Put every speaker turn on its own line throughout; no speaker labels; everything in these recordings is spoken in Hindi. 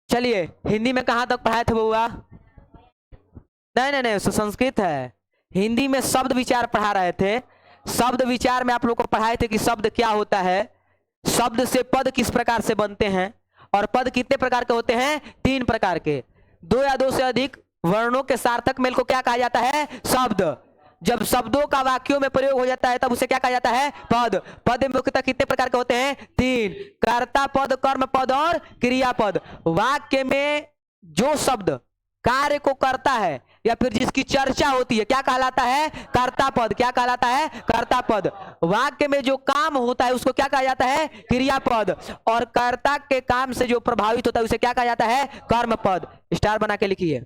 चलिए हिंदी में कहाँ तक पढ़ाए थे बउआ? नहीं नहीं नहीं, संस्कृत है। हिंदी में शब्द विचार पढ़ा रहे थे। शब्द विचार में आप लोग को पढ़ाए थे कि शब्द क्या होता है, शब्द से पद किस प्रकार से बनते हैं, और पद कितने प्रकार के होते हैं? 3 प्रकार के। 2 या 2 से अधिक वर्णों के सार्थक मेल को क्या कहा जाता है? शब्द। जब शब्दों का वाक्यों में प्रयोग हो जाता है तब उसे क्या कहा जाता है? पद। पद में मुख्यतः कितने प्रकार के होते हैं? 3। कर्ता पद, कर्म पद और क्रियापद। वाक्य में जो शब्द कार्य को करता है या फिर जिसकी चर्चा होती है क्या कहलाता है? कर्ता पद। क्या कहलाता है? कर्ता पद। वाक्य में जो काम होता है उसको क्या कहा जाता है? क्रियापद। और कर्ता के काम से जो प्रभावित होता है उसे क्या कहा जाता है? कर्म पद। स्टार बना के लिखिए।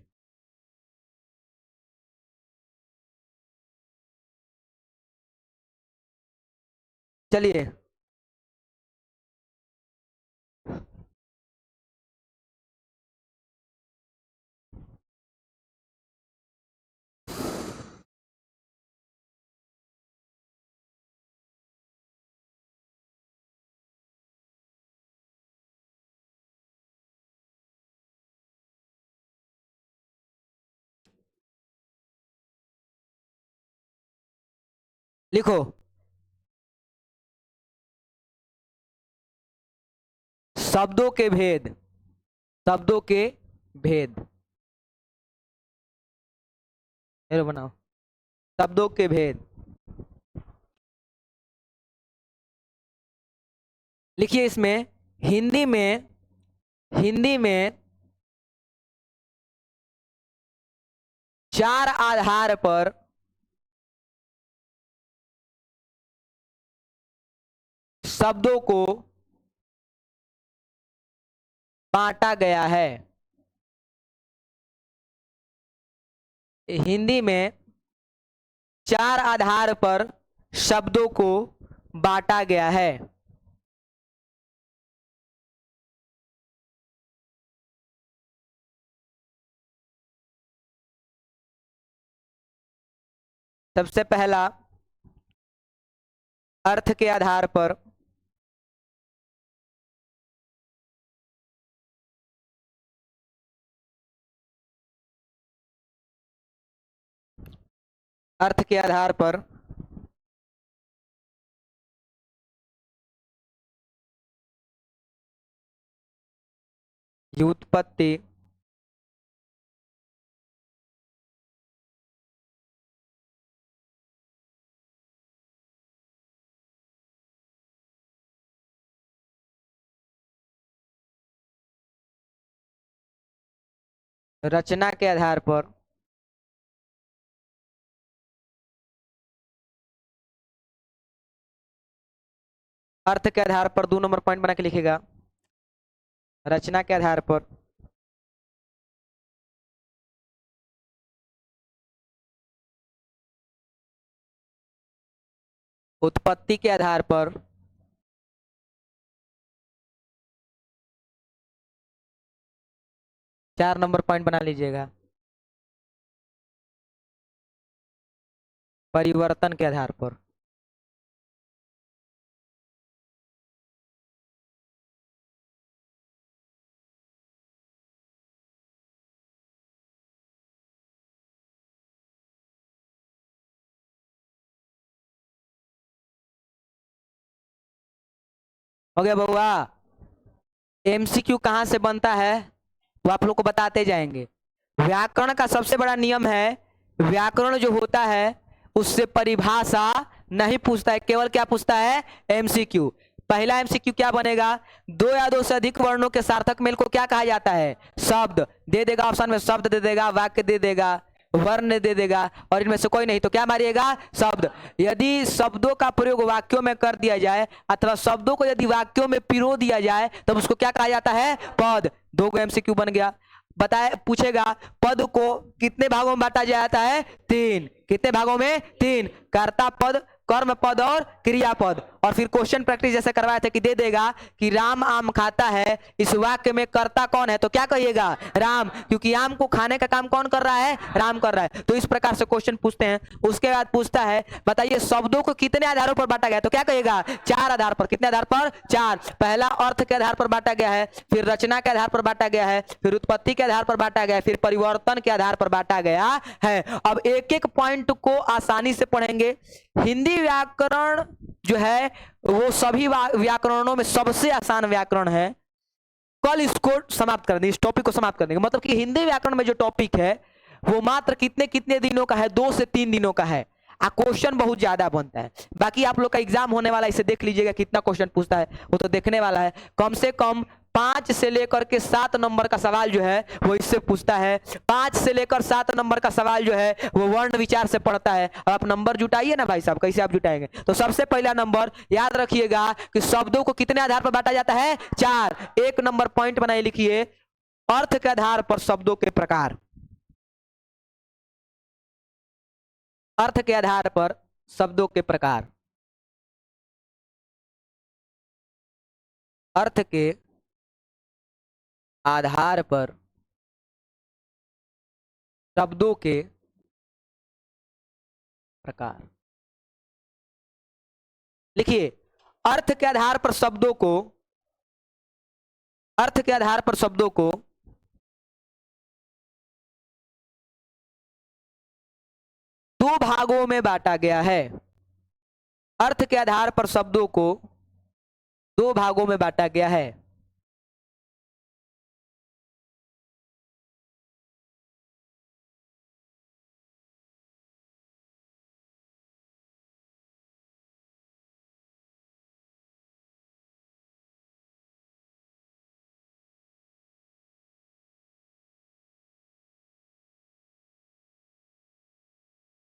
चलिए लिखो। शब्दों के भेद। शब्दों के भेद। एरो बनाओ। शब्दों के भेद लिखिए। इसमें हिंदी में 4 आधार पर शब्दों को बांटा गया है। हिंदी में 4 आधार पर शब्दों को बांटा गया है। सबसे पहला अर्थ के आधार पर। अर्थ के आधार पर व्युत्पत्ति, रचना के आधार पर, अर्थ के आधार पर 2 नंबर पॉइंट बना के लिखेगा। रचना के आधार पर, उत्पत्ति के आधार पर, 4 नंबर पॉइंट बना लीजिएगा। परिवर्तन के आधार पर। हो गया बउआ? एमसीक्यू कहां से बनता है वो आप लोग को बताते जाएंगे। व्याकरण का सबसे बड़ा नियम है, व्याकरण जो होता है उससे परिभाषा नहीं पूछता है, केवल क्या पूछता है? एमसीक्यू। पहला एमसीक्यू क्या बनेगा? 2 या 2 से अधिक वर्णों के सार्थक मेल को क्या कहा जाता है? शब्द। दे देगा ऑप्शन में, शब्द दे देगा, वाक्य दे देगा, वर्ण दे देगा, और इनमें से कोई नहीं तो क्या मारिएगा? शब्द। यदि शब्दों का प्रयोग वाक्यों में कर दिया जाए अथवा शब्दों को यदि वाक्यों में पिरो दिया जाए तब उसको क्या कहा जाता है? पद। 2 गो एमसीक्यू बन गया। बताए पूछेगा पद को कितने भागों में बांटा जाता है? 3। कितने भागों में? 3। कर्ता पद, कर्म पद और क्रियापद। और फिर क्वेश्चन प्रैक्टिस जैसे करवाए थे कि दे देगा कि राम आम खाता है, इस वाक्य में कर्ता कौन है, तो क्या कहिएगा राम, क्योंकि आम को खाने का काम कौन कर रहा है, राम कर रहा है। तो इस प्रकार से क्वेश्चन पूछते हैं। उसके बाद पूछता है बताइए शब्दों को कितने आधारों पर बांटा गया, तो क्या कहिएगा 4 आधार पर। कितने आधार पर, 4। पहला अर्थ के आधार पर बांटा गया है, फिर रचना के आधार पर बांटा गया है, फिर उत्पत्ति के आधार पर बांटा गया है, फिर परिवर्तन के आधार पर बांटा गया है। अब एक एक पॉइंट को आसानी से पढ़ेंगे। हिंदी व्याकरण जो है वो सभी व्याकरणों में सबसे आसान व्याकरण है। कल इसको समाप्त कर देंगे, इस टॉपिक को समाप्त कर देंगे। मतलब कि हिंदी व्याकरण में जो टॉपिक है वो मात्र कितने कितने दिनों का है, 2 से 3 दिनों का है। क्वेश्चन बहुत ज्यादा बनता है। बाकी आप लोग का एग्जाम होने वाला, इसे देख लीजिएगा कितना क्वेश्चन पूछता है, वो तो देखने वाला है। कम से कम 5 से लेकर के 7 नंबर का सवाल जो है वो इससे पूछता है। 5 से लेकर 7 नंबर का सवाल जो है वो वर्ण विचार से पढ़ता है। अब आप नंबर जुटाइए ना भाई साहब, कैसे आप जुटाएंगे। तो सबसे पहला नंबर याद रखिएगा कि शब्दों को कितने आधार पर बांटा जाता है, 4। 1 नंबर पॉइंट बनाए लिखिए, अर्थ के आधार पर शब्दों के प्रकार। अर्थ के आधार पर शब्दों के प्रकार। अर्थ के आधार पर शब्दों के प्रकार। लिखिए अर्थ के आधार पर शब्दों को, अर्थ के आधार पर शब्दों को दो भागों में बांटा गया है। अर्थ के आधार पर शब्दों को 2 भागों में बांटा गया है।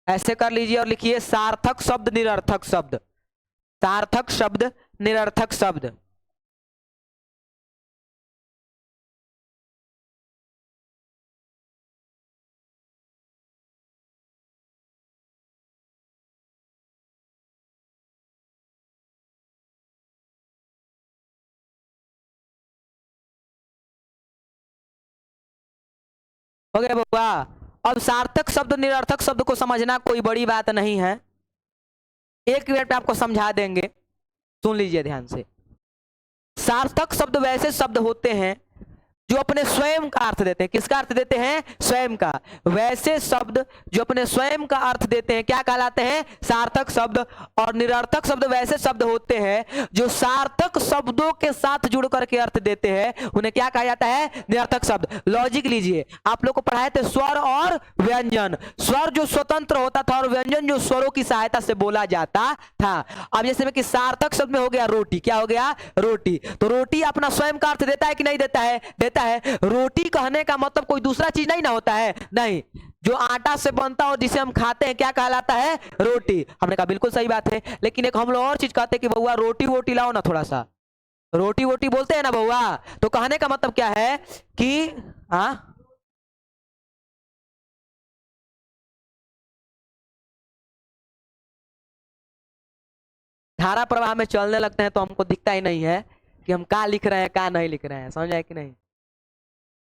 ऐसे कर लीजिए और लिखिए सार्थक शब्द, निरर्थक शब्द। सार्थक शब्द, निरर्थक शब्द। हो गया बउआ। अब सार्थक शब्द निरर्थक शब्द को समझना कोई बड़ी बात नहीं है, 1 मिनट में आपको समझा देंगे, सुन लीजिए ध्यान से। सार्थक शब्द वैसे शब्द होते हैं जो अपने स्वयं का अर्थ देते हैं। किसका अर्थ देते हैं, स्वयं का। वैसे शब्द जो अपने स्वयं का अर्थ देते हैं क्या कहलाते हैं, सार्थक शब्द। और निरर्थक शब्द वैसे शब्द होते हैं जो सार्थक शब्दों के साथ जुड़ करके अर्थ देते हैं, उन्हें क्या कहा जाता है, निरर्थक शब्द। लॉजिक लीजिए, आप लोग को पढ़ाए थे स्वर और व्यंजन। स्वर जो स्वतंत्र होता था और व्यंजन जो स्वरों की सहायता से बोला जाता था। अब जैसे में कि सार्थक शब्द में हो गया रोटी, क्या हो गया, रोटी। तो रोटी अपना स्वयं का अर्थ देता है कि नहीं देता है, देता है। रोटी कहने का मतलब कोई दूसरा चीज नहीं ना होता है, नहीं, जो आटा से बनता है और जिसे हम खाते हैं क्या कहलाता है, रोटी। हमने कहा बिल्कुल सही बात है, लेकिन एक हम लोग और चीज कहते हैं कि बउआ रोटी वोटी लाओ ना, थोड़ा सा रोटी वोटी बोलते हैं ना बउआ। तो कहने का मतलब क्या है कि धारा प्रवाह में चलने लगते हैं तो हमको दिखता ही नहीं है कि हम क्या लिख रहे हैं क्या नहीं लिख रहे हैं, समझ आए कि नहीं।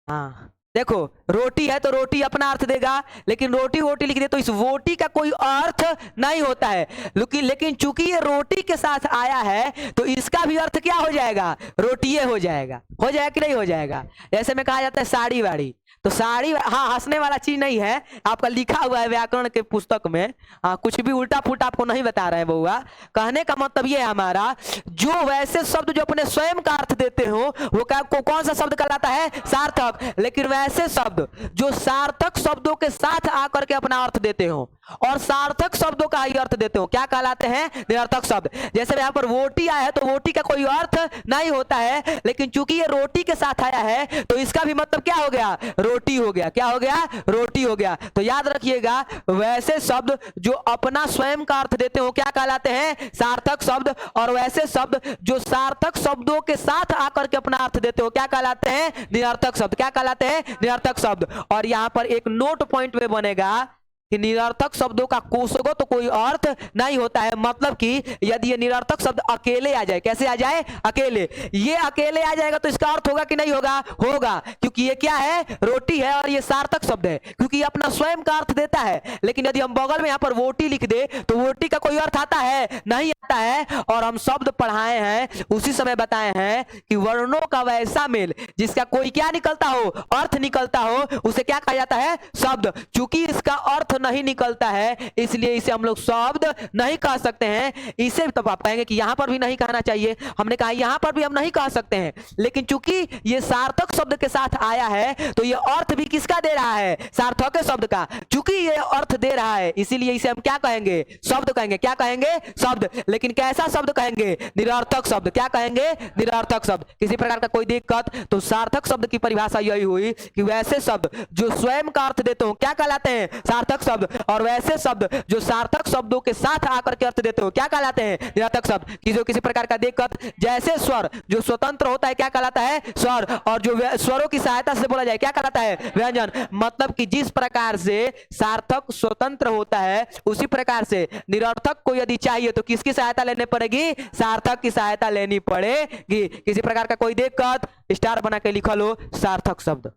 हाँ देखो, रोटी है तो रोटी अपना अर्थ देगा, लेकिन रोटी वोटी लिख दे तो इस वोटी का कोई अर्थ नहीं होता है। लेकिन चूंकि ये रोटी के साथ आया है तो इसका भी अर्थ क्या हो जाएगा, रोटिये हो जाएगा। हो जाएगा कि नहीं हो जाएगा। जैसे में कहा जाता है साड़ी वाड़ी, तो साड़ी, हाँ हंसने वाला चीज नहीं है, आपका लिखा हुआ है व्याकरण के पुस्तक में। हाँ कुछ भी उल्टा फुल्टा आपको नहीं बता रहे हैं बउआ। कहने का मतलब ये है हमारा, जो वैसे शब्द जो अपने स्वयं का अर्थ देते हो वो कौन सा शब्द कहलाता है, सार्थक। लेकिन वैसे शब्द जो सार्थक शब्दों के साथ आकर के अपना अर्थ देते हो और सार्थक शब्दों का ही अर्थ देते हो क्या कहलाते हैं, निरर्थक शब्द। जैसे यहाँ पर वोटी आया है तो वोटी का कोई अर्थ नहीं होता है, लेकिन चूंकि ये रोटी के साथ आया है तो इसका भी मतलब क्या हो गया, रोटी हो गया। क्या हो गया, रोटी हो गया। तो याद रखिएगा वैसे शब्द जो अपना स्वयं का अर्थ देते हो क्या कहलाते हैं, सार्थक शब्द। और वैसे शब्द जो सार्थक शब्दों के साथ आकर के अपना अर्थ देते हो क्या कहलाते हैं, निरर्थक शब्द। क्या कहलाते हैं, निरर्थक शब्द। और यहां पर एक नोट पॉइंट में बनेगा कि निरर्थक शब्दों का कोशगत तो कोई अर्थ नहीं होता है। मतलब कि यदि ये निरर्थक शब्द अकेले आ जाए, कैसे आ जाए? अकेले, ये अकेले आ जाएगा तो इसका अर्थ होगा कि नहीं होगा? होगा, क्योंकि ये क्या है? रोटी है, और ये सार्थक शब्द है क्योंकि ये अपना स्वयं का अर्थ देता है। लेकिन यदि हम बगल में यहाँ पर वोटी लिख दे तो वोटी का कोई अर्थ आता है? नहीं आता है। और हम शब्द पढ़ाए हैं, उसी समय बताए हैं कि वर्णों का वैसा मेल जिसका कोई क्या निकलता हो? अर्थ निकलता हो, उसे क्या कहा जाता है? शब्द। चूंकि इसका अर्थ नहीं निकलता है, इसलिए इसे हम लोग शब्द नहीं कह सकते हैं। इसे तो आप कहेंगे कि यहां पर भी नहीं कहना चाहिए, हमने कहा यहां पर भी हम नहीं कह सकते हैं। लेकिन चूंकि ये सार्थक शब्द के साथ आया है तो ये अर्थ भी किसका दे रहा है? सार्थक शब्द का। चूंकि ये अर्थ दे रहा है, इसीलिए इसे हम क्या कहेंगे? शब्द कहेंगे। क्या कहेंगे? शब्द। लेकिन कैसा शब्द कहेंगे? निरर्थक शब्द। क्या कहेंगे? निरर्थक शब्द। किसी प्रकार का कोई दिक्कत? तो सार्थक शब्द की परिभाषा यही हुई कि वैसे शब्द जो स्वयं का अर्थ देते हो क्या कहलाते हैं? सार्थक शब्द। और वैसे शब्द जो सार्थक शब्दों के साथ आकर के अर्थ देते हो क्या कहलाते हैं? निरर्थक शब्द। किसी प्रकार का दिक्कत? जैसे स्वर जो स्वतंत्र होता है क्या कहलाता है? स्वर। और जो स्वरों की सहायता से बोला जाए क्या कहलाता है? व्यंजन। मतलब कि जिस प्रकार से सार्थक स्वतंत्र होता है, उसी प्रकार से निरर्थक को यदि चाहिए तो किसकी सहायता लेनी पड़ेगी? सार्थक की सहायता लेनी पड़ेगी। किसी प्रकार का कोई दिक्कत? स्टार बना के लिखो लो सार्थक शब्द।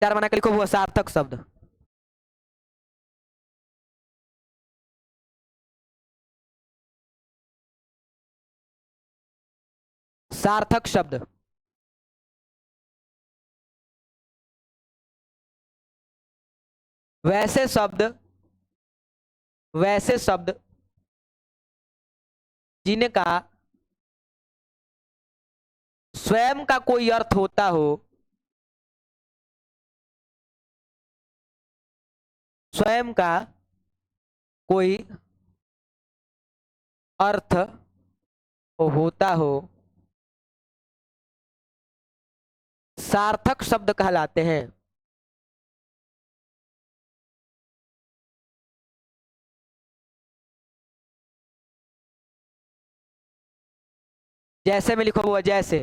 स्टार बना के लिखो वो सार्थक शब्द। सार्थक शब्द। वैसे शब्द, वैसे शब्द जिनका स्वयं का कोई अर्थ होता हो, स्वयं का कोई अर्थ होता हो, सार्थक शब्द कहलाते हैं। जैसे में लिखो वो जैसे,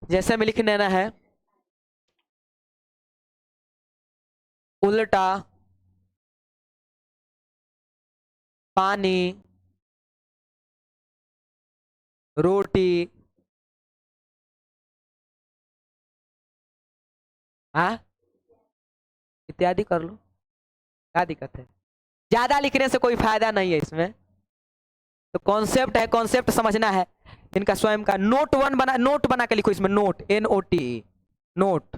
जैसे में लिख देना है उल्टा, पानी, रोटी, हाँ इत्यादि कर लो। क्या दिक्कत है? ज्यादा लिखने से कोई फायदा नहीं है इसमें। तो कॉन्सेप्ट है, कॉन्सेप्ट समझना है। इनका स्वयं का नोट बना के लिखो इसमें, नोट, NOT, नोट,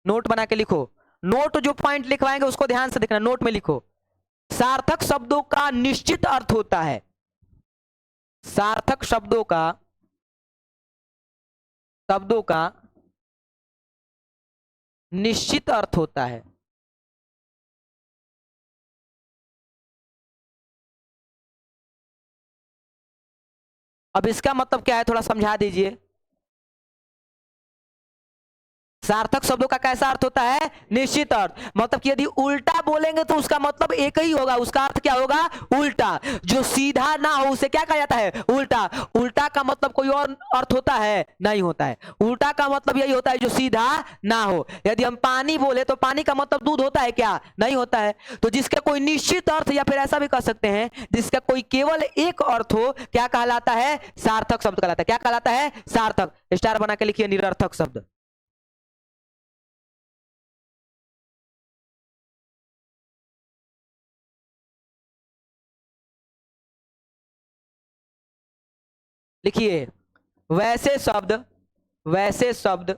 नोट बना के लिखो। नोट जो पॉइंट लिखवाएंगे उसको ध्यान से देखना, नोट में लिखो। सार्थक शब्दों का निश्चित अर्थ होता है। सार्थक शब्दों का निश्चित अर्थ होता है। अब इसका मतलब क्या है थोड़ा समझा दीजिए। सार्थक शब्दों का कैसा अर्थ होता है? निश्चित अर्थ। मतलब कि यदि उल्टा बोलेंगे तो उसका मतलब एक ही होगा, उसका अर्थ क्या होगा? उल्टा। जो सीधा ना हो उसे क्या कहा जाता है? उल्टा। उल्टा का मतलब कोई और अर्थ होता है? नहीं होता है। उल्टा का मतलब यही होता है जो सीधा ना हो। यदि हम पानी बोले तो पानी का मतलब दूध होता है क्या? नहीं होता है। तो जिसका कोई निश्चित अर्थ, या फिर ऐसा भी कह सकते हैं जिसका कोई केवल एक अर्थ हो, क्या कहलाता है? सार्थक शब्द कहलाता है। क्या कहलाता है? सार्थक। स्टार बना के लिखिए निरर्थक शब्द। लिखिए वैसे शब्द, वैसे शब्द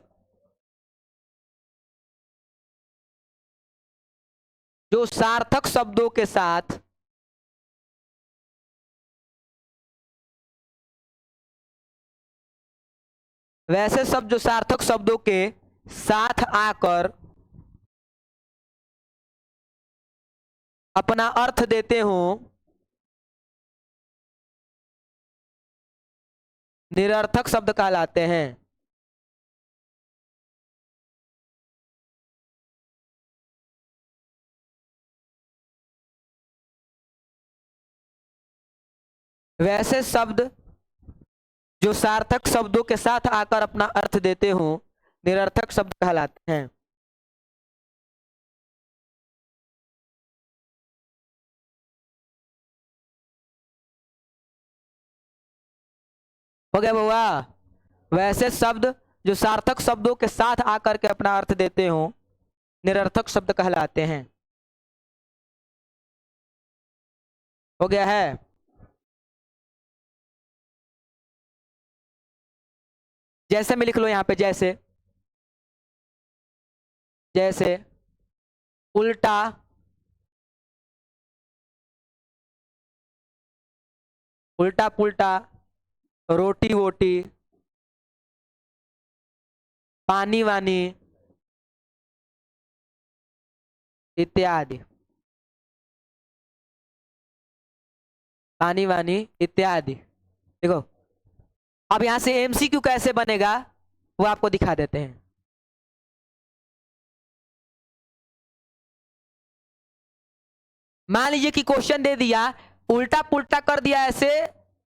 जो सार्थक शब्दों के साथ वैसे शब्द जो सार्थक शब्दों के साथ आकर अपना अर्थ देते हो, निरर्थक शब्द कहलाते हैं। वैसे शब्द जो सार्थक शब्दों के साथ आकर अपना अर्थ देते हो निरर्थक शब्द कहलाते हैं। हो गया बउआ? वैसे शब्द जो सार्थक शब्दों के साथ आकर के अपना अर्थ देते हो निरर्थक शब्द कहलाते हैं। हो गया है? जैसे में लिख लो यहां पे, जैसे जैसे उल्टा, उल्टा पुल्टा, रोटी वोटी, पानी वानी इत्यादि, पानी वानी इत्यादि। देखो अब यहां से एमसीक्यू कैसे बनेगा वो आपको दिखा देते हैं। मान लीजिए कि क्वेश्चन दे दिया, उल्टा पुल्टा कर दिया, ऐसे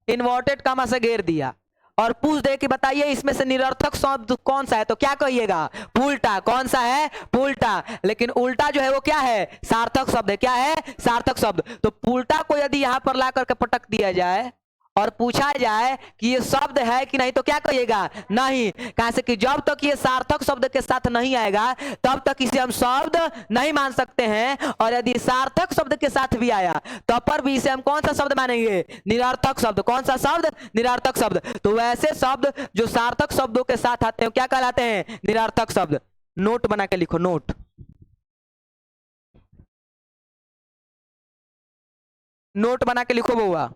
इन्वर्टेड कॉमा से घेर दिया और पूछ दे कि बताइए इसमें से निरर्थक शब्द कौन सा है, तो क्या कहिएगा? पुल्टा। कौन सा है? पुल्टा। लेकिन उल्टा जो है वो क्या है? सार्थक शब्द है। क्या है? सार्थक शब्द। तो पुल्टा को यदि यहां पर ला करके पटक दिया जाए और पूछा जाए कि ये शब्द है कि नहीं, तो क्या कहिएगा? नहीं। कहां से कि जब तक ये सार्थक शब्द के साथ नहीं आएगा तब तक इसे हम शब्द नहीं मान सकते हैं, और यदि सार्थक शब्द के साथ भी आया तब पर भी इसे हम कौन सा शब्द मानेंगे? निरर्थक शब्द। कौन सा शब्द? निरर्थक शब्द। तो वैसे शब्द जो सार्थक शब्दों के साथ आते हैं क्या कहलाते हैं? निरर्थक शब्द। नोट बना के लिखो, नोट। नोट बना के लिखो बउआ।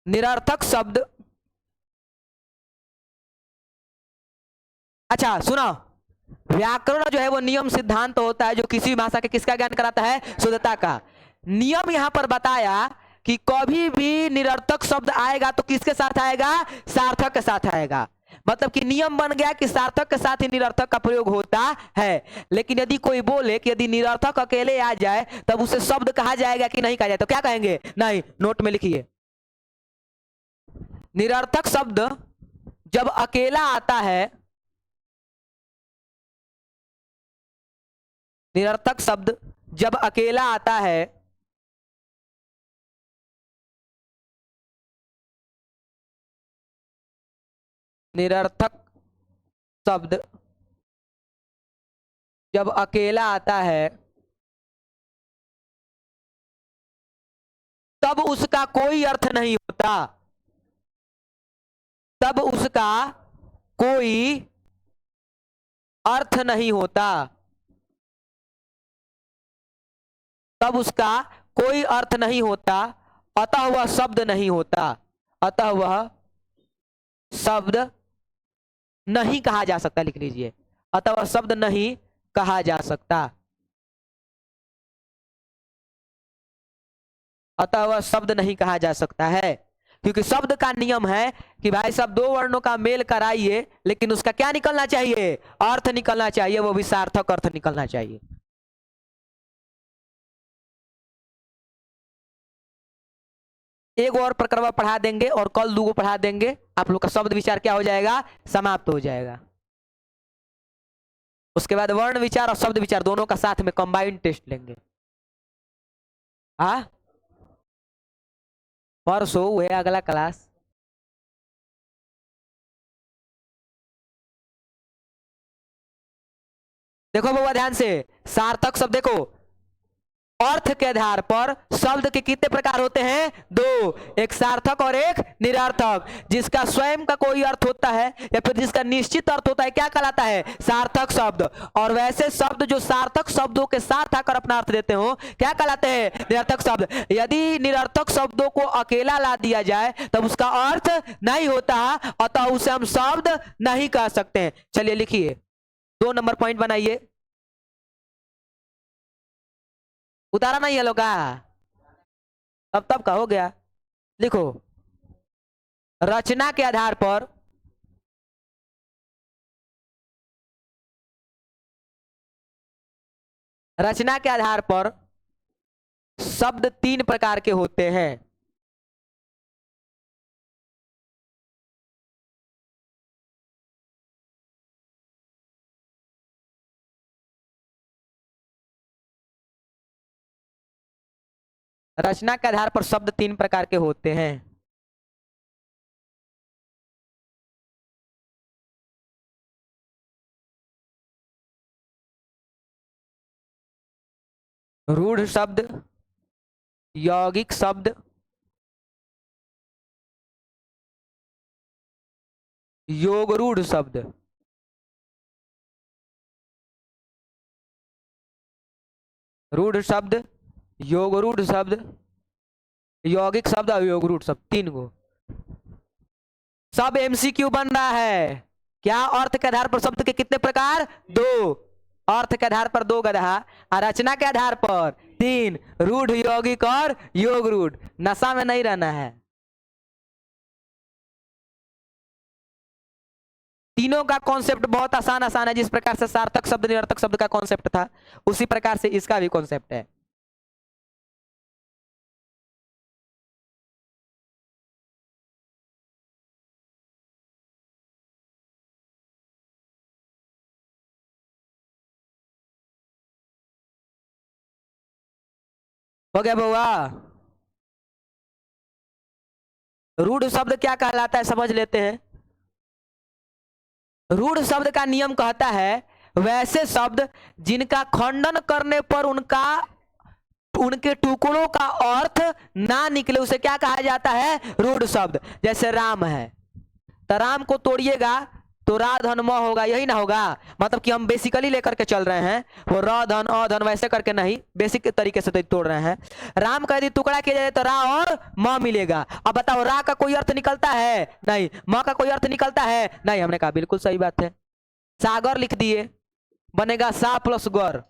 निरर्थक शब्द। अच्छा सुनो, व्याकरण जो है वो नियम सिद्धांत होता है जो किसी भी भाषा के किसका ज्ञान कराता है? शुद्धता का। नियम यहां पर बताया कि कभी भी निरर्थक शब्द आएगा तो किसके साथ आएगा? सार्थक के साथ आएगा। मतलब कि नियम बन गया कि सार्थक के साथ ही निरर्थक का प्रयोग होता है। लेकिन यदि कोई बोले कि यदि निरर्थक अकेले आ जाए तब उसे शब्द कहा जाएगा कि नहीं कहा जाए, तो क्या कहेंगे? नहीं। नोट में लिखिए, निरर्थक शब्द जब अकेला आता है, निरर्थक शब्द जब अकेला आता है निरर्थक शब्द जब अकेला आता है तब उसका कोई अर्थ नहीं होता। तब उसका कोई अर्थ नहीं होता। तब उसका कोई अर्थ नहीं होता, अतः वह शब्द नहीं होता। अतः वह शब्द नहीं कहा जा सकता। लिख लीजिए, अतः वह शब्द नहीं कहा जा सकता। अतः वह शब्द नहीं कहा जा सकता है, क्योंकि शब्द का नियम है कि भाई सब दो वर्णों का मेल कराइए, लेकिन उसका क्या निकलना चाहिए? अर्थ निकलना चाहिए, वो भी सार्थक अर्थ निकलना चाहिए। एक और प्रकरण पढ़ा देंगे और कल दो पढ़ा देंगे, आप लोग का शब्द विचार क्या हो जाएगा? समाप्त हो जाएगा। उसके बाद वर्ण विचार और शब्द विचार दोनों का साथ में कंबाइंड टेस्ट लेंगे। हाँ, परसों हुए अगला क्लास। देखो बाबा ध्यान से, सार्थक शब्द देखो, अर्थ के आधार पर शब्द के कितने प्रकार होते हैं? दो, एक सार्थक और एक निरर्थक। जिसका स्वयं का कोई अर्थ होता है या फिर जिसका निश्चित अर्थ होता है क्या कहलाता है? सार्थक शब्द। और वैसे शब्द जो सार्थक शब्दों के साथ आकर अपना अर्थ देते हो क्या कहलाते हैं? निरर्थक शब्द। यदि निरर्थक शब्दों को अकेला ला दिया जाए तब उसका अर्थ नहीं होता, अतः उसे हम शब्द नहीं कह सकते। चलिए लिखिए, 2 नंबर पॉइंट बनाइए। उतारा नहीं है लोग का? तब का हो गया। लिखो, रचना के आधार पर रचना के आधार पर शब्द 3 प्रकार के होते हैं। रचना के आधार पर शब्द 3 प्रकार के होते हैं। रूढ़ शब्द, यौगिक शब्द, योगरूढ़ शब्द। रूढ़ शब्द, योगरूढ़ शब्द, यौगिक शब्द और योगरूढ़ शब्द, 3 गो। सब एमसीक्यू बन रहा है। क्या? अर्थ के आधार पर शब्द के कितने प्रकार? 2। अर्थ के आधार पर 2 गधा, और रचना के आधार पर 3, रूढ़, यौगिक और योगरूढ़। नशा में नहीं रहना है। तीनों का कॉन्सेप्ट बहुत आसान है। जिस प्रकार से सार्थक शब्द, निरर्थक शब्द का कॉन्सेप्ट था, उसी प्रकार से इसका भी कॉन्सेप्ट है। हो गया बउआ? रूढ़ शब्द क्या कहलाता है समझ लेते हैं। रूढ़ शब्द का नियम कहता है वैसे शब्द जिनका खंडन करने पर उनके टुकड़ों का अर्थ ना निकले, उसे क्या कहा जाता है? रूढ़ शब्द। जैसे राम है, तो राम को तोड़िएगा तो रा धन म होगा, यही ना होगा। मतलब कि हम बेसिकली लेकर के चल रहे हैं, वो र धन अ धन वैसे करके नहीं, बेसिक तरीके से तोड़ रहे हैं। राम का यदि टुकड़ा किया जाए तो रा और म मिलेगा। अब बताओ, रा का कोई अर्थ निकलता है? नहीं। म का कोई अर्थ निकलता है? नहीं। हमने कहा बिल्कुल सही बात है। सागर लिख दिए, बनेगा सा प्लस गर।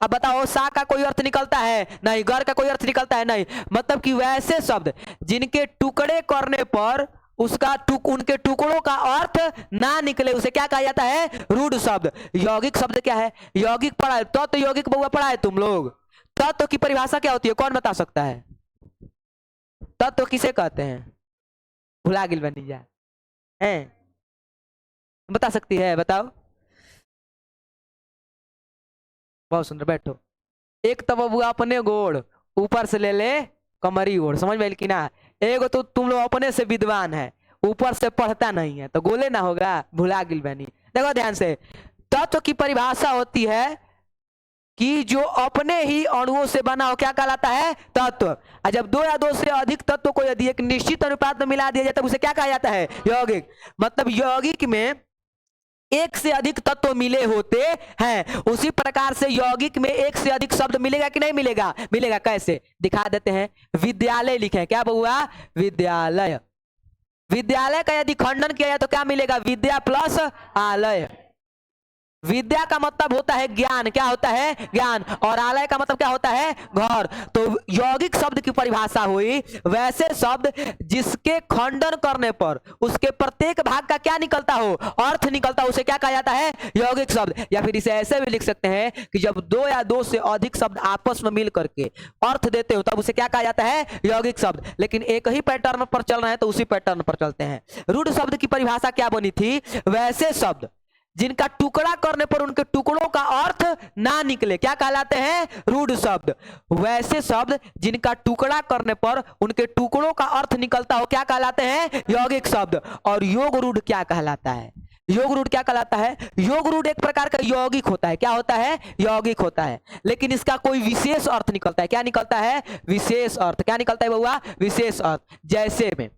अब बताओ, सा का कोई अर्थ निकलता है? नहीं। गर का कोई अर्थ निकलता है? नहीं। मतलब कि वैसे शब्द जिनके टुकड़े करने पर उनके टुकड़ों का अर्थ ना निकले, उसे क्या कहा जाता है? रूढ़ शब्द। यौगिक शब्द क्या है? यौगिक पढ़ा है तो यौगिक बउआ पढ़ा है तुम लोग। तत्व की परिभाषा क्या होती है? कौन बता सकता है? तत्व किसे कहते हैं? भुला गिल बनी जा है, बता सकती है? बताओ। बहुत सुंदर, बैठो। एक तब बउआ अपने गोड़ ऊपर से ले ले कमरी ओढ़, समझ में कि ना? एगो तो तुम लोग अपने से विद्वान है, ऊपर से पढ़ता नहीं है, तो गोले ना होगा, भुला गिल बनी। देखो ध्यान से, तत्व की परिभाषा होती है कि जो अपने ही अणुओं से बना हो, क्या कहलाता है? तत्व। और जब 2 या 2 से अधिक तत्व को यदि एक निश्चित अनुपात में मिला दिया जाता है, उसे क्या कहा जाता है? यौगिक। मतलब यौगिक में 1 से अधिक तत्व मिले होते हैं। उसी प्रकार से यौगिक में 1 से अधिक शब्द मिलेगा कि नहीं मिलेगा? मिलेगा। कैसे? दिखा देते हैं। विद्यालय लिखे, क्या बउआ? विद्यालय। विद्यालय का यदि खंडन किया जाए तो क्या मिलेगा? विद्या प्लस आलय। विद्या का मतलब होता है ज्ञान, क्या होता है? ज्ञान। और आलय का मतलब क्या होता है? घर। तो यौगिक शब्द की परिभाषा हुई वैसे शब्द जिसके खंडन करने पर उसके प्रत्येक भाग का क्या निकलता हो? अर्थ निकलता हो, उसे क्या कहा जाता है? यौगिक शब्द। या फिर इसे ऐसे भी लिख सकते हैं कि जब 2 या 2 से अधिक शब्द आपस में मिल करके अर्थ देते हो, तब उसे क्या कहा जाता है? यौगिक शब्द। लेकिन एक ही पैटर्न पर चल रहे हैं तो उसी पैटर्न पर चलते हैं। रूढ़ शब्द की परिभाषा क्या बनी थी? वैसे शब्द जिनका टुकड़ा करने पर उनके टुकड़ों का अर्थ ना निकले, क्या कहलाते हैं? रूढ़ शब्द। वैसे शब्द जिनका टुकड़ा करने पर उनके टुकड़ों का अर्थ निकलता हो, क्या कहलाते हैं? यौगिक शब्द। और योगरूढ़ क्या कहलाता है? योगरूढ़ क्या कहलाता है? योगरूढ़ एक प्रकार का यौगिक होता है। क्या होता है? यौगिक होता है, लेकिन इसका कोई विशेष अर्थ निकलता है। क्या निकलता है? विशेष अर्थ। क्या निकलता है बउआ? विशेष अर्थ। जैसे में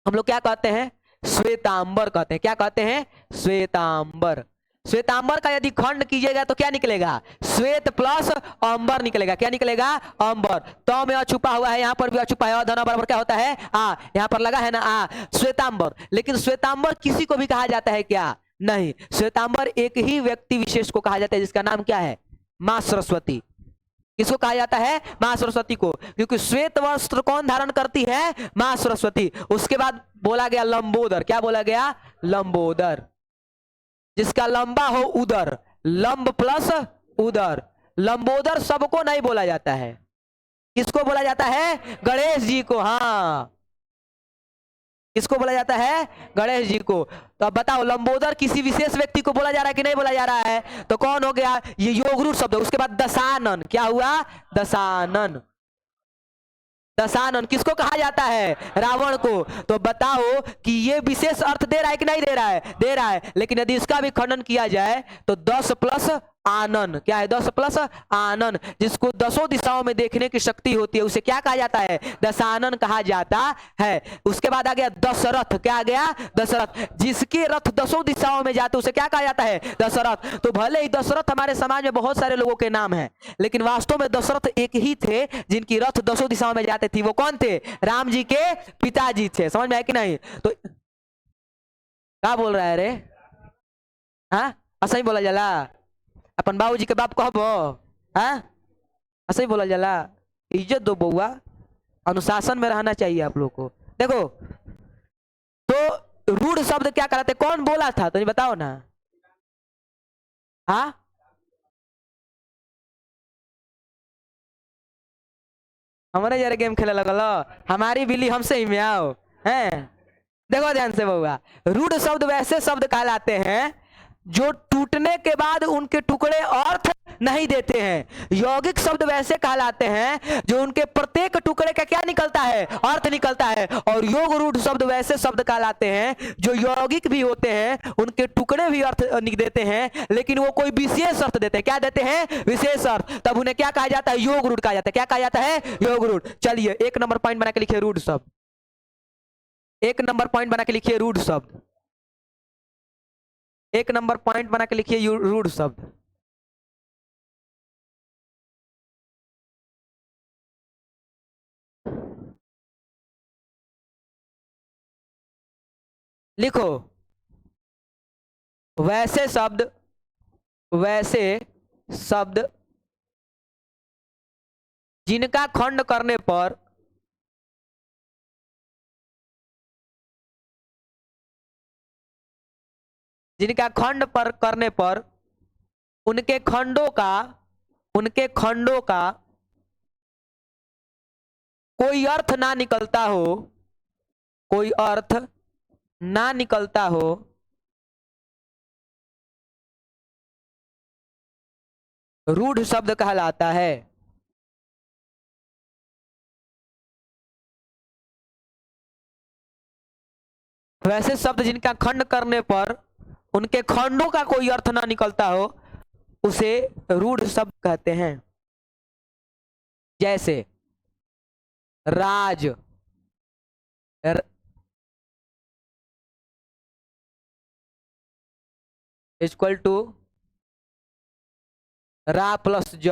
हम लोग क्या कहते हैं? श्वेतांबर कहते हैं। क्या कहते हैं? श्वेतांबर। श्वेतांबर का यदि खंड कीजिएगा तो क्या निकलेगा? श्वेत प्लस अंबर निकलेगा। क्या निकलेगा? अंबर। तो में छुपा हुआ है, यहां पर भी छुपा है, धन बराबर क्या होता है? आ। यहां पर लगा है ना आ, श्वेतांबर। लेकिन श्वेतांबर किसी को भी कहा जाता है क्या? नहीं। श्वेतांबर एक ही व्यक्ति विशेष को कहा जाता है, जिसका नाम क्या है? मां सरस्वती। किसको कहा जाता है? मां सरस्वती को। क्योंकि श्वेत वस्त्र कौन धारण करती है? मां सरस्वती। उसके बाद बोला गया लंबोदर। क्या बोला गया? लंबोदर। जिसका लंबा हो उदर, लंब प्लस उदर। लंबोदर सबको नहीं बोला जाता है। किसको बोला जाता है? गणेश जी को। हाँ, किसको बोला जाता है? गणेश जी को। तो अब बताओ, लंबोदर किसी विशेष व्यक्ति को बोला जा रहा है कि नहीं बोला जा रहा है? तो कौन हो गया? ये योगरूढ़ शब्द। उसके बाद दशानन। क्या हुआ? दशानन। दशानन किसको कहा जाता है? रावण को। तो बताओ कि ये विशेष अर्थ दे रहा है कि नहीं दे रहा है? दे रहा है। लेकिन यदि इसका भी खंडन किया जाए तो 10 प्लस आनन, क्या है? 10 प्लस आनन, जिसको दसों दिशाओं में देखने की शक्ति होती है, उसे क्या कहा जाता है? दशानन कहा जाता है। उसके बाद आ गया दशरथ, क्या आ गया? दशरथ, जिसके रथ दसों दिशाओं में जाते उसे क्या कहा जाता है? दशरथ। तो भले ही दशरथ हमारे समाज में बहुत सारे लोगों के नाम है, लेकिन वास्तव में दशरथ एक ही थे जिनकी रथ दसों दिशाओं में जाते थी। वो कौन थे? राम जी के पिताजी थे। समझ में आया कि नहीं? तो क्या बोल रहा है रे? हाँ, ऐसा ही बोला जाला? अपन बाबूजी के बाप कहबो? हाँ, ऐसा ही बोला जाला? इज्जत दो बउआ, अनुशासन में रहना चाहिए आप लोग को। देखो, तो रूढ़ शब्द क्या कहलाते? कौन बोला था तो बताओ ना। हाँ, हमारे जरा गेम खेले लगल हो? हमारी बिल्ली हमसे ही में आओ हैं। देखो ध्यान से बउआ, रूढ़ शब्द वैसे शब्द कहलाते हैं जो टूटने के बाद उनके टुकड़े अर्थ नहीं देते हैं। यौगिक शब्द वैसे कहलाते हैं जो उनके प्रत्येक टुकड़े का क्या निकलता है? अर्थ निकलता है। और योग रूढ़ शब्द वैसे शब्द कहलाते हैं जो यौगिक भी होते हैं, उनके टुकड़े भी अर्थ देते हैं, लेकिन वो कोई विशेष अर्थ देते हैं। क्या देते हैं? विशेष अर्थ। तब उन्हें क्या कहा जाता है? योग रूढ़ कहा जाता है। क्या कहा जाता है? योग रूढ़। चलिए एक नंबर पॉइंट बना के लिखिए रूढ़ शब्द। एक नंबर पॉइंट बना के लिखिए रूढ़ शब्द। एक नंबर पॉइंट बना के लिखिए रूढ़ शब्द। लिखो, वैसे शब्द, वैसे शब्द जिनका खंड करने पर जिनका खंड पर करने पर उनके खंडों का, उनके खंडों का कोई अर्थ ना निकलता हो, कोई अर्थ ना निकलता हो, रूढ़ शब्द कहलाता है। वैसे शब्द जिनका खंड करने पर उनके खंडों का कोई अर्थ ना निकलता हो उसे रूढ़ शब्द कहते हैं। जैसे राज, इक्वल टू रा प्लस ज,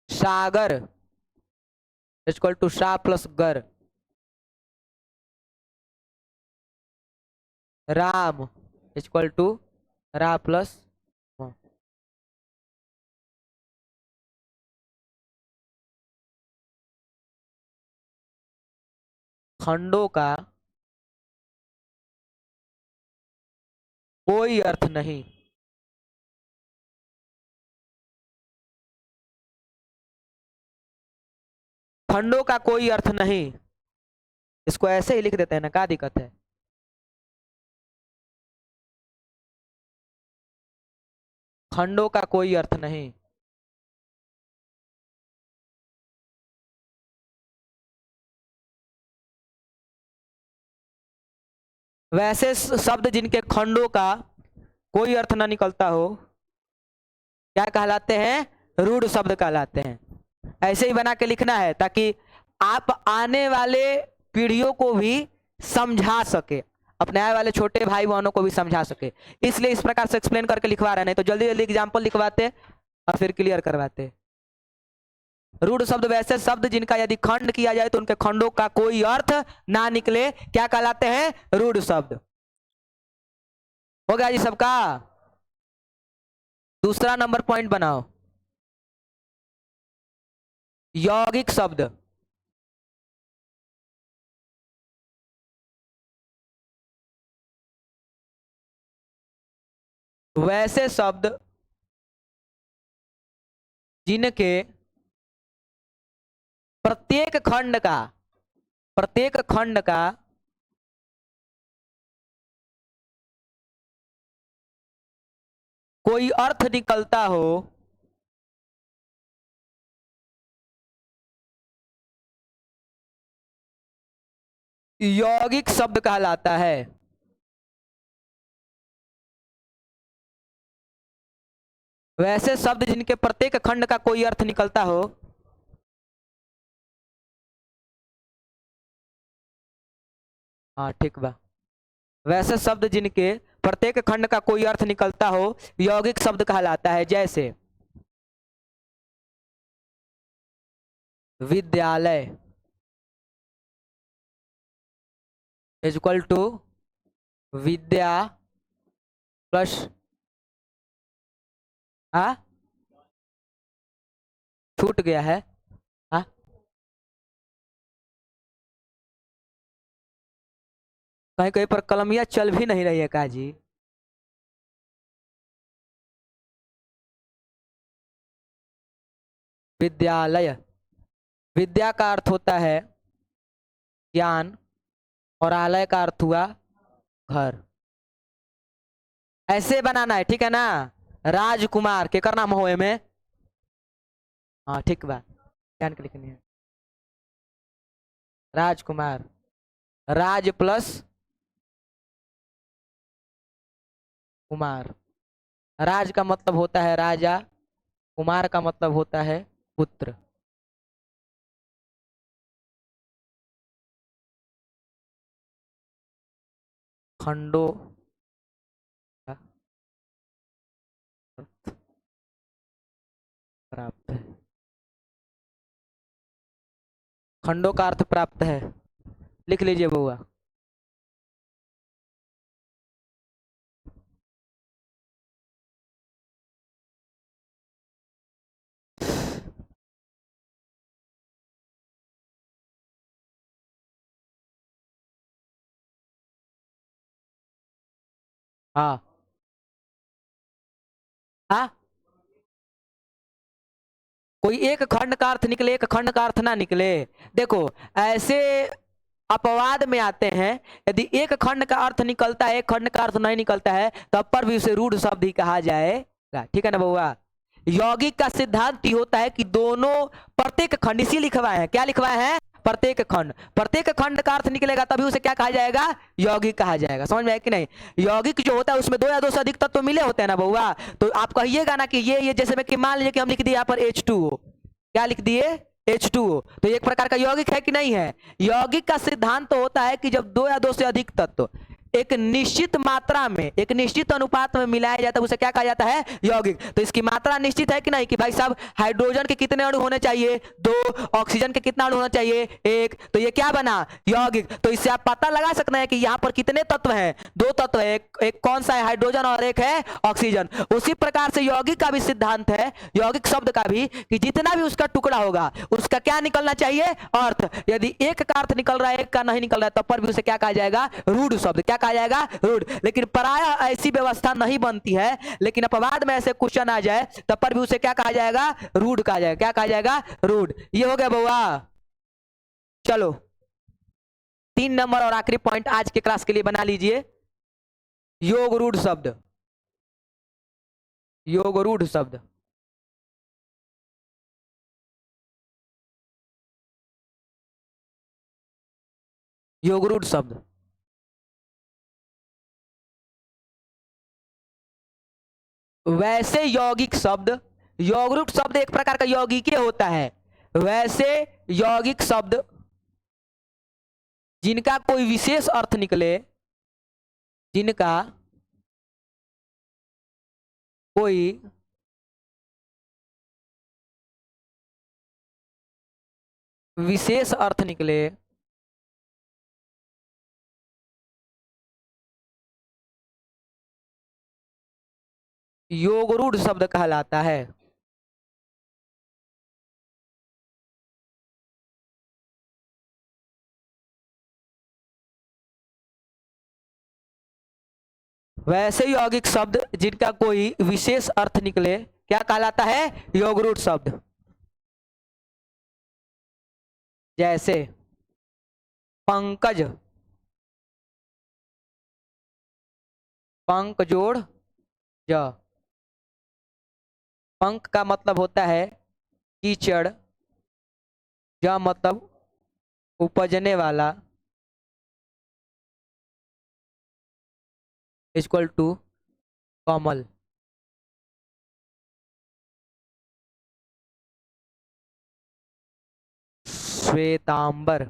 सागर इक्वल टू सा प्लस गर, राम इक्वल टू रा प्लस म। खंडों का कोई अर्थ नहीं, खंडों का कोई अर्थ नहीं। इसको ऐसे ही लिख देते हैं ना, क्या दिक्कत है? खंडों का कोई अर्थ नहीं। वैसे शब्द जिनके खंडों का कोई अर्थ ना निकलता हो क्या कहलाते हैं? रूढ़ शब्द कहलाते हैं। ऐसे ही बना के लिखना है ताकि आप आने वाले पीढ़ियों को भी समझा सके, अपने आने वाले छोटे भाई बहनों को भी समझा सके। इसलिए इस प्रकार से एक्सप्लेन करके लिखवा रहे हैं, नहीं तो जल्दी जल्दी एग्जाम्पल लिखवाते और फिर क्लियर करवाते। रूढ़ शब्द वैसे शब्द जिनका यदि खंड किया जाए तो उनके खंडों का कोई अर्थ ना निकले क्या कहलाते हैं? रूढ़ शब्द। हो गया जी सबका? दूसरा नंबर पॉइंट बनाओ, यौगिक शब्द। वैसे शब्द जिनके प्रत्येक खंड का, प्रत्येक खंड का कोई अर्थ निकलता हो, यौगिक शब्द कहलाता है। वैसे शब्द जिनके प्रत्येक खंड का कोई अर्थ निकलता हो। हाँ ठीक बा। वैसे शब्द जिनके प्रत्येक खंड का कोई अर्थ निकलता हो यौगिक शब्द कहलाता है। जैसे विद्यालय इज इक्वल टू विद्या प्लस छूट गया है। हाँ कहीं कहीं पर कलमिया चल भी नहीं रही है का जी। विद्यालय, विद्या का अर्थ होता है ज्ञान और आलय का अर्थ हुआ घर। ऐसे बनाना है ठीक है ना। राजकुमार के करना महोए में। हाँ ठीक बा, ध्यान के लिखनी है। राजकुमार, राज प्लस कुमार। राज का मतलब होता है राजा, कुमार का मतलब होता है पुत्र। खंडो प्राप्त है, खंडों का अर्थ प्राप्त है। लिख लीजिए बउआ। हाँ हाँ, कोई एक खंड का अर्थ निकले, एक खंड का अर्थ ना निकले। देखो ऐसे अपवाद में आते हैं, यदि एक खंड का अर्थ निकलता है एक खंड का अर्थ नहीं निकलता है तब पर भी उसे रूढ़ शब्द ही कहा जाएगा। ठीक है ना बउआ। यौगिक का सिद्धांत ये होता है कि दोनों प्रत्येक खंड, इसी लिखवाए हैं, क्या लिखवाए हैं, प्रत्येक खंड। प्रत्येक खंड का अर्थ निकलेगा तभी उसे क्या कहा जाएगा, यौगिक कहा जाएगा। समझ में आया कि नहीं। यौगिक जो होता है उसमें दो या दो से अधिक तत्व तो मिले होते हैं ना बउआ। तो आप कहिएगा ना कि ये जैसे में कि मान लीजिए कि हम लिख दिए यहाँ पर H2O, क्या लिख दिए, H2O, तो एक प्रकार का यौगिक है कि नहीं है। यौगिक का सिद्धांत तो होता है कि जब दो या दो से अधिक तत्व एक निश्चित मात्रा में, एक निश्चित अनुपात में मिलाया जाता है उसे क्या कहा जाता है, यौगिक। तो इसकी मात्रा निश्चित है कि नहीं, कि भाई साहब हाइड्रोजन के कितने अणु होने चाहिए, 2, ऑक्सीजन के कितना अणु होना चाहिए, 1, तो ये क्या बना, यौगिक। तो इससे आप पता लगा सकते हैं कि यहाँ पर कितने तत्व हैं, 2 तत्व है, एक कौन सा है, हाइड्रोजन, और एक है ऑक्सीजन। उसी प्रकार से यौगिक का भी सिद्धांत है, यौगिक शब्द का भी, कि जितना भी उसका टुकड़ा होगा उसका क्या निकलना चाहिए, अर्थ। यदि एक का अर्थ निकल रहा है एक का नहीं निकल रहा है तब पर भी उसे क्या कहा जाएगा, रूढ़ शब्द। क्या कहा जाएगा, रूढ़। लेकिन प्रायः ऐसी व्यवस्था नहीं बनती है, लेकिन अपवाद में ऐसे क्वेश्चन आ जाए तब पर भी उसे क्या कहा जाएगा, रूढ़ कहा जाएगा। क्या कहा जाएगा, रूढ़। ये हो गया बउआ। चलो 3 नंबर और आखिरी पॉइंट आज के क्लास के लिए बना लीजिए, योग रूढ़ शब्द। योग रूढ़ शब्द, योग रूढ़ शब्द। वैसे यौगिक शब्द, यौगिक शब्द एक प्रकार का यौगिक होता है। वैसे यौगिक शब्द जिनका कोई विशेष अर्थ निकले, जिनका कोई विशेष अर्थ निकले, योगरूढ़ शब्द कहलाता है। वैसे यौगिक शब्द जिनका कोई विशेष अर्थ निकले क्या कहलाता है, योगरूढ़ शब्द। जैसे पंकज, पंक जोड़ ज, पंक का मतलब होता है कीचड़, ज मतलब उपजने वाला, इक्वल टू कमल। श्वेतांबर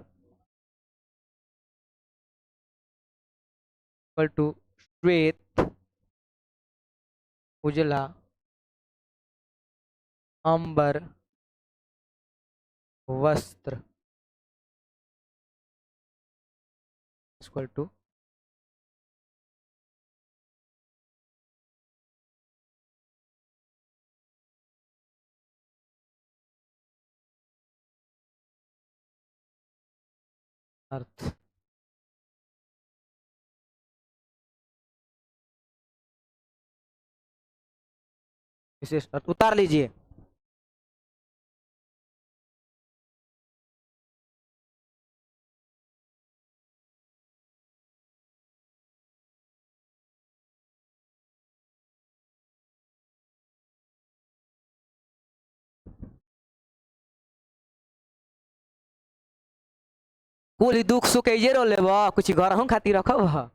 इक्वल टू श्वेत उजला अंबर वस्त्र इक्वल टू अर्थ। विशेष अर्थ उतार लीजिए। कुल दुख सुख ये रो लेब, कुछ घर हम खातिर रखब।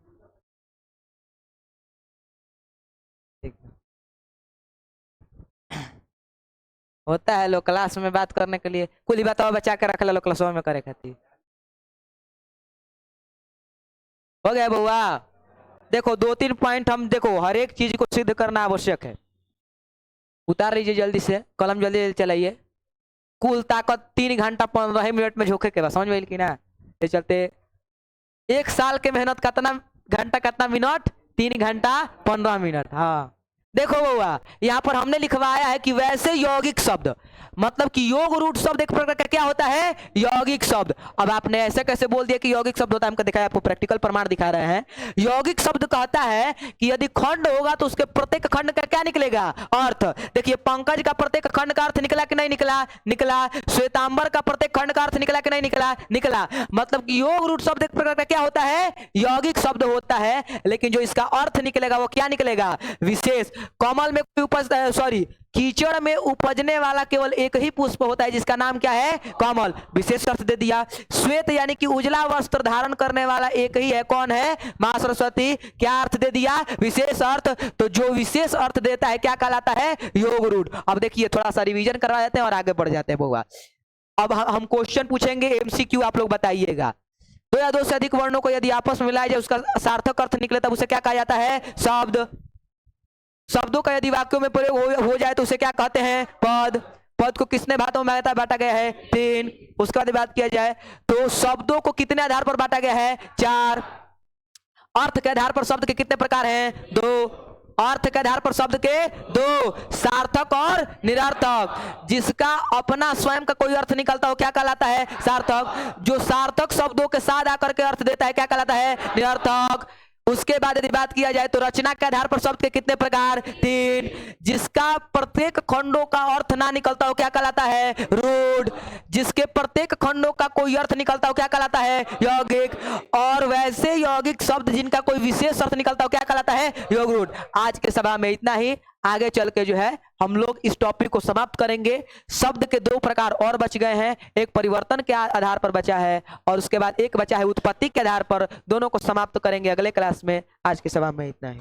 होता है लोग क्लास में बात करने के लिए कुल ही बताओ बचा के रख लो क्लास में करे खातिर। हो गया बउआ। देखो 2-3 पॉइंट हम देखो हर एक चीज को सिद्ध करना आवश्यक है। उतार लीजिए जल्दी से, कलम जल्दी चलाइए। कुल ताकत 3 घंटा 15 मिनट में झोंके के बाद समझ में कि ना। ये चलते 1 साल के मेहनत कितना घंटा कितना मिनट, 3 घंटा 15 मिनट। हाँ देखो बउआ, यहाँ पर हमने लिखवाया है कि वैसे यौगिक शब्द, मतलब कि योग रूट शब्द एक प्रकार का क्या होता है, यौगिक शब्द। अब आपने ऐसे कैसे बोल दिया कि यौगिक शब्द होता है, हमको दिखाया, आपको प्रैक्टिकल प्रमाण दिखा रहे हैं। यौगिक शब्द कहता है कि यदि खंड होगा तो उसके प्रत्येक खंड का क्या निकलेगा, अर्थ। देखिए पंकज का प्रत्येक खंड का अर्थ निकला कि नहीं निकला, निकला। श्वेतांबर का प्रत्येक खंड का अर्थ निकला कि नहीं निकला, निकला। मतलब कि योग रूट शब्द एक प्रकार का क्या होता है, यौगिक शब्द होता है, लेकिन जो इसका अर्थ निकलेगा वो क्या निकलेगा, विशेष। कमल में कीचड़ में उपजने वाला केवल एक ही पुष्प होता है जिसका नाम क्या है, कमल, विशेष अर्थ दे दिया। श्वेत यानी कि उजला वस्त्र धारण करने वाला एक ही है, कौन है, मां सरस्वती, क्या अर्थ दे दिया, विशेष अर्थ। तो जो विशेष अर्थ देता है क्या कहलाता है, योग रूट। अब देखिए थोड़ा सा रिवीजन करवा देते हैं और आगे बढ़ जाते हैं बउआ। अब हम क्वेश्चन पूछेंगे, एमसीक्यू आप लोग बताइएगा। 2 या 2 से अधिक वर्णों को यदि आपस में मिलाया जाए उसका सार्थक अर्थ निकले तब उसे क्या कहा जाता है, शब्द। शब्दों का यदि वाक्यों में प्रयोग हो जाए तो उसे क्या कहते हैं, पद। पद को कितने भागों में बांटा गया है, 3। उसके बाद बात किया जाए तो शब्दों को कितने आधार पर बांटा गया है, 4। अर्थ के आधार पर शब्द के कितने प्रकार हैं, 2। अर्थ के आधार पर शब्द के 2, सार्थक और निरर्थक। जिसका अपना स्वयं का कोई अर्थ निकलता हो क्या कहलाता है, सार्थक। जो सार्थक शब्दों के साथ आकर के अर्थ देता है क्या कहलाता है, निरर्थक। उसके बाद यदि बात किया जाए तो रचना के आधार पर शब्द के कितने प्रकार, 3। जिसका प्रत्येक खंडों का अर्थ ना निकलता हो क्या कहलाता है, रूढ़। जिसके प्रत्येक खंडों का कोई अर्थ निकलता हो क्या कहलाता है, यौगिक। और वैसे यौगिक शब्द जिनका कोई विशेष अर्थ निकलता हो क्या कहलाता है, योग रूढ़। आज के सभा में इतना ही। आगे चल के जो है हम लोग इस टॉपिक को समाप्त करेंगे। शब्द के 2 प्रकार और बच गए हैं, एक परिवर्तन के आधार पर बचा है और उसके बाद एक बचा है उत्पत्ति के आधार पर। दोनों को समाप्त करेंगे अगले क्लास में। आज की सभा में इतना ही।